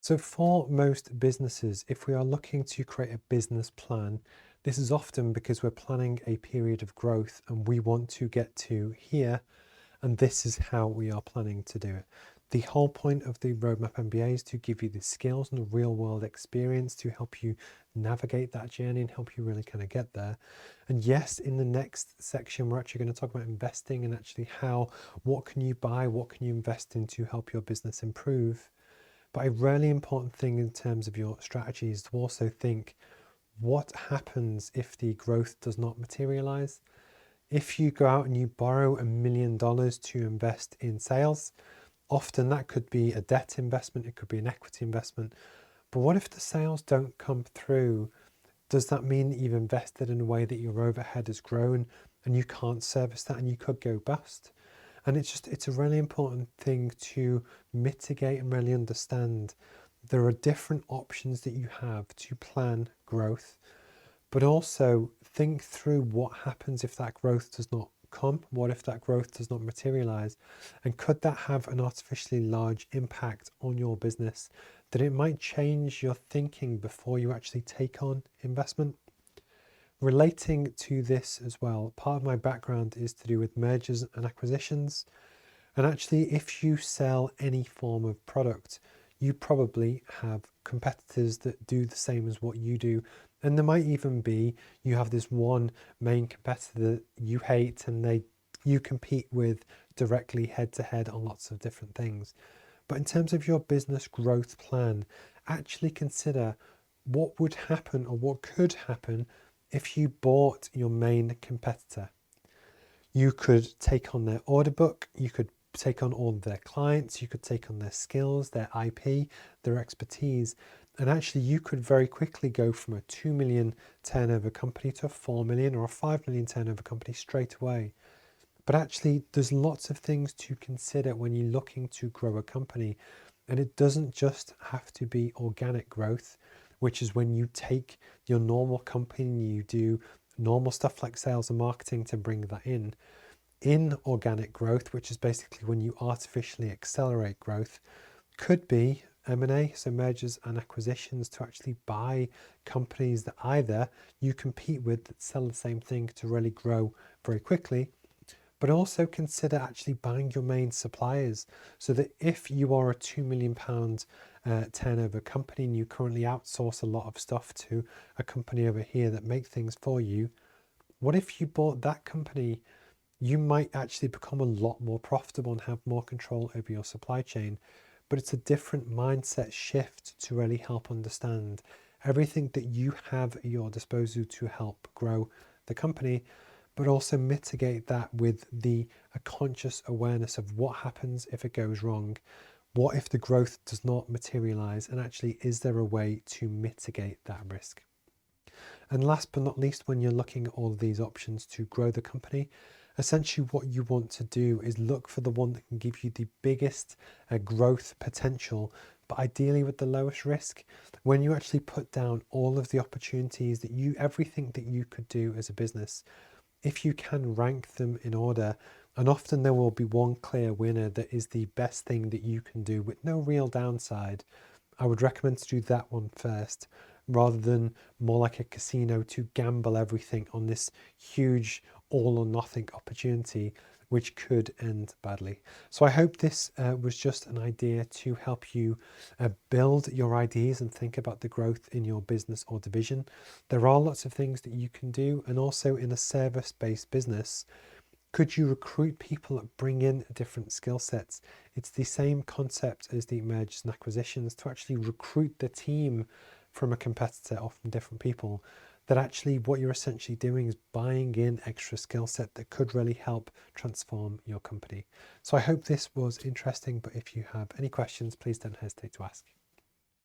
So for most businesses, if we are looking to create a business plan, this is often because we're planning a period of growth and we want to get to here, and this is how we are planning to do it. The whole point of the Roadmap MBA is to give you the skills and the real world experience to help you navigate that journey and help you really kind of get there. And yes, in the next section, we're actually going to talk about investing and actually what can you buy, what can you invest in to help your business improve. But a really important thing in terms of your strategy is to also think, what happens if the growth does not materialize? If you go out and you borrow $1 million to invest in sales, often that could be a debt investment, it could be an equity investment. But what if the sales don't come through? Does that mean that you've invested in a way that your overhead has grown and you can't service that and you could go bust? And it's a really important thing to mitigate and really understand. There are different options that you have to plan growth, but also think through what happens if that growth does not come. What if that growth does not materialize? And could that have an artificially large impact on your business that it might change your thinking before you actually take on investment? Relating to this as well, part of my background is to do with mergers and acquisitions. And actually, if you sell any form of product, you probably have competitors that do the same as what you do. And there might even be, you have this one main competitor that you hate and you compete with directly head to head on lots of different things. But in terms of your business growth plan, actually consider what would happen or what could happen if you bought your main competitor. You could take on their order book, you could take on all of their clients, you could take on their skills, their IP, their expertise, and actually you could very quickly go from a 2 million turnover company to a 4 million or a 5 million turnover company straight away. But actually there's lots of things to consider when you're looking to grow a company, and it doesn't just have to be organic growth, which is when you take your normal company and you do normal stuff like sales and marketing to bring that in. Inorganic growth, which is basically when you artificially accelerate growth, could be M&A, so mergers and acquisitions, to actually buy companies that either you compete with that sell the same thing to really grow very quickly, but also consider actually buying your main suppliers, so that if you are a £2 million turnover company and you currently outsource a lot of stuff to a company over here that make things for you, what if you bought that company? You might actually become a lot more profitable and have more control over your supply chain. But it's a different mindset shift to really help understand everything that you have at your disposal to help grow the company, but also mitigate that with a conscious awareness of what happens if it goes wrong. What if the growth does not materialize, and actually is there a way to mitigate that risk? And last but not least, when you're looking at all of these options to grow the company, essentially what you want to do is look for the one that can give you the biggest growth potential, but ideally with the lowest risk. When you actually put down all of the opportunities everything that you could do as a business, if you can rank them in order, and often there will be one clear winner that is the best thing that you can do with no real downside, I would recommend to do that one first, rather than more like a casino to gamble everything on this huge all or nothing opportunity, which could end badly. So I hope this was just an idea to help you build your ideas and think about the growth in your business or division. There are lots of things that you can do, and also in a service-based business, could you recruit people that bring in different skill sets? It's the same concept as the mergers and acquisitions, to actually recruit the team from a competitor, often different people, that actually what you're essentially doing is buying in extra skill set that could really help transform your company. So I hope this was interesting, but if you have any questions, please don't hesitate to ask.